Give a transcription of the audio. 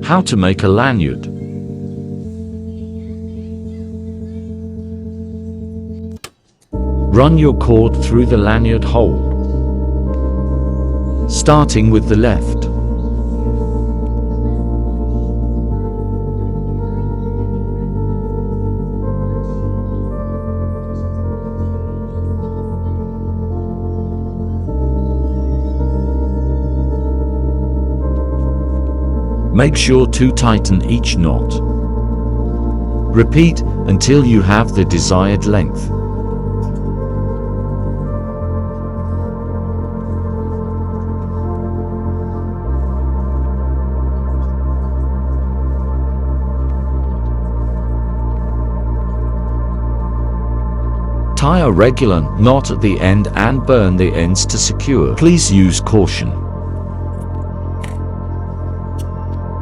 How to make a lanyard. Run your cord through the lanyard hole, starting with the left. Make sure to tighten each knot. Repeat until you have the desired length. Tie a regular knot at the end and burn the ends to secure. Please use caution.